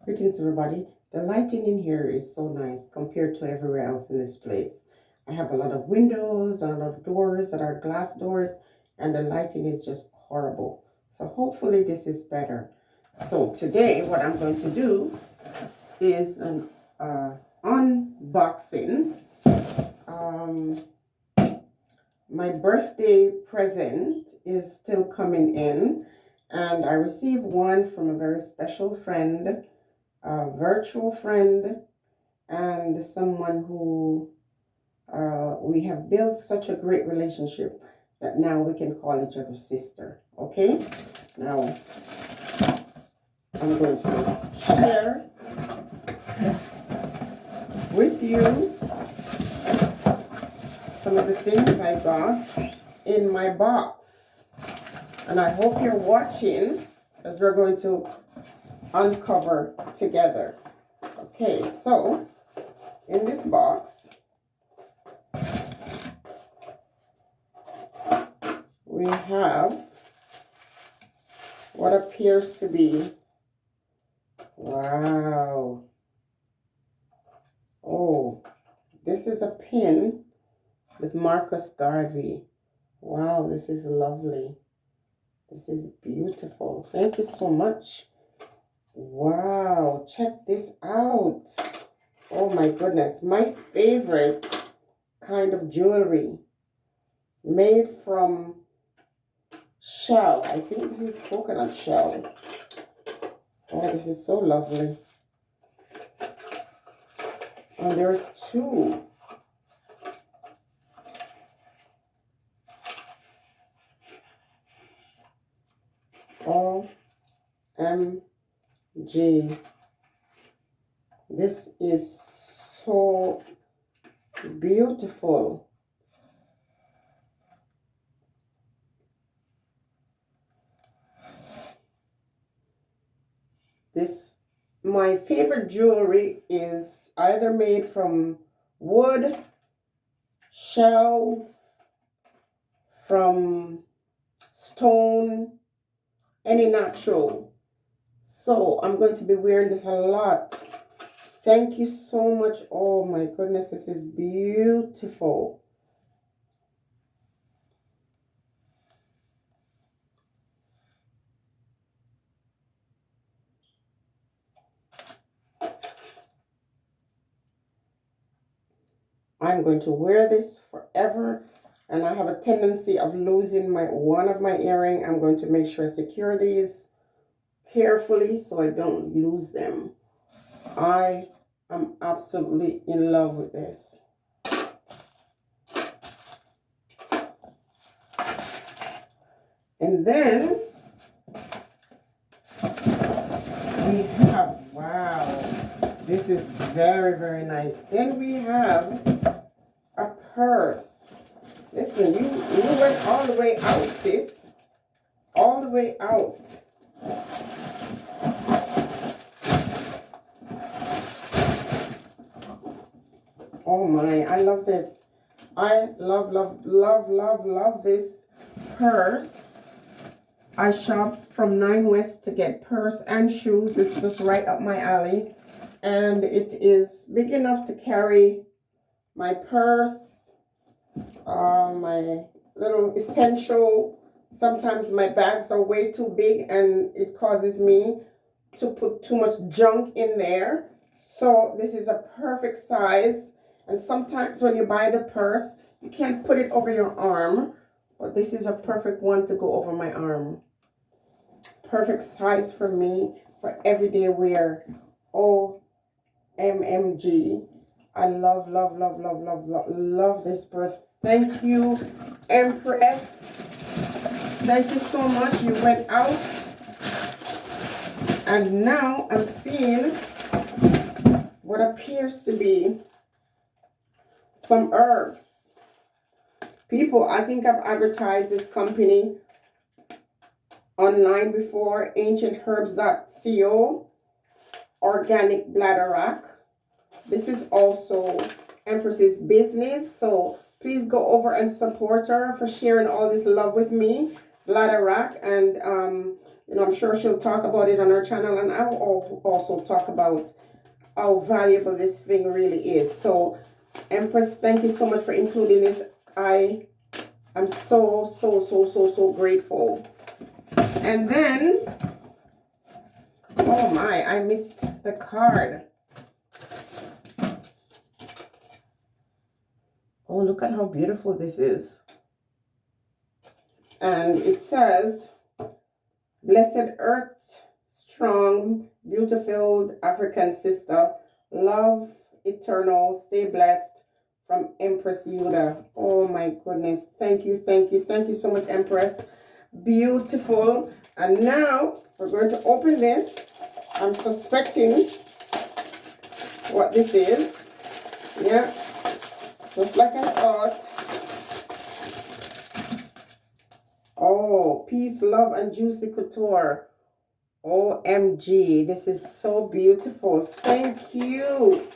Greetings, everybody. The lighting in here is so nice compared to everywhere else in this place. I have a lot of windows, a lot of doors that are glass doors, and the lighting is just horrible. So hopefully this is better. So today what I'm going to do is an unboxing. Um, my birthday present is still coming in, and I received one from a very special friend, a virtual friend, and someone who we have built such a great relationship that now we can call each other sister. Okay, now I'm going to share with you some of the things I got in my box, and I hope you're watching as we're going to uncover together. Okay, so in this box we have what appears to be, wow, oh, this is a pin with Marcus Garvey. Wow, this is lovely. This is beautiful. Thank you so much. Wow, check this out. Oh my goodness, my favorite kind of jewelry made from shell. I think this is coconut shell. Oh, this is so lovely. And there's two. OMG. This is so beautiful. My favorite jewelry is either made from wood, shells, from stone, any natural. So I'm going to be wearing this a lot. Thank you so much. Oh my goodness, this is beautiful. I'm going to wear this forever, and I have a tendency of losing one of my earring. I'm going to make sure I secure these carefully so I don't lose them. I am absolutely in love with this. And then we have, wow, this is very, very nice. Then we have a purse. Listen, you went all the way out, sis. All the way out. Oh my, I love this. I love, love, love, love, love this purse. I shop from Nine West to get purse and shoes. It's just right up my alley. And it is big enough to carry my purse, my little essential. Sometimes my bags are way too big and it causes me to put too much junk in there. So this is a perfect size. And sometimes when you buy the purse, you can't put it over your arm. But this is a perfect one to go over my arm. Perfect size for me for everyday wear. OMG. I love, love, love, love, love, love, love this purse. Thank you, Empress. Thank you so much. You went out. And now I'm seeing what appears to be some herbs. People, I think I've advertised this company online before, ancientherbs.co, organic bladderwrack. This is also Empress's business, so please go over and support her for sharing all this love with me, bladderwrack. And You know, I'm sure she'll talk about it on her channel, and I'll also talk about how valuable this thing really is. So, Empress, thank you so much for including this. I am so grateful. And then, oh my, I missed the card. Oh, look at how beautiful this is. And it says, Blessed Earth, strong, beautiful African sister, love eternal, stay blessed, from Empress Yuda. Oh my goodness. Thank you so much, Empress. Beautiful. And now we're going to open this. I'm suspecting what this is. Yeah, just like I thought. Oh, peace, love, and juicy couture. OMG, this is so beautiful. Thank you.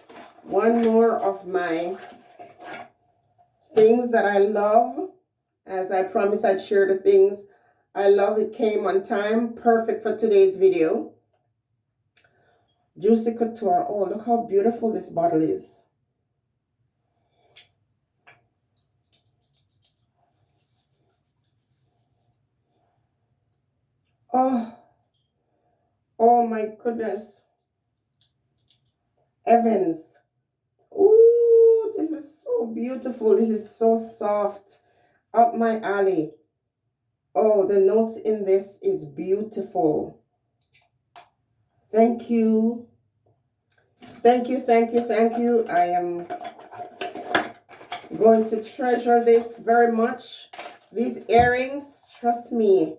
One more of my things that I love. As I promised, I'd share the things I love. It came on time. Perfect for today's video. Juicy couture. Oh, look how beautiful this bottle is. Oh my goodness. Evans. Ooh, this is so beautiful. This is so soft. Up my alley. Oh, the notes in this is beautiful. Thank you. Thank you. I am going to treasure this very much. These earrings, trust me,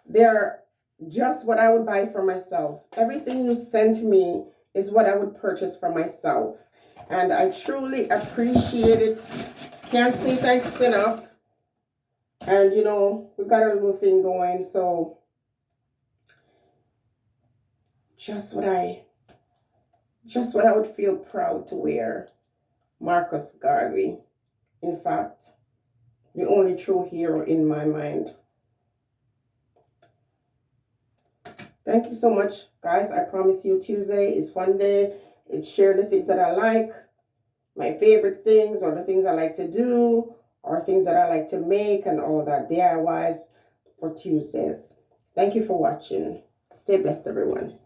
they're just what I would buy for myself. Everything you sent me is what I would purchase for myself. And I truly appreciate it. Can't say thanks enough. And you know, we got a little thing going, so just what I would feel proud to wear. Marcus Garvey. In fact, the only true hero in my mind. Thank you so much, guys. I promise you Tuesday is fun day. It's share the things that I like, my favorite things, or the things I like to do, or things that I like to make, and all that DIYs for Tuesdays. Thank you for watching. Stay blessed, everyone.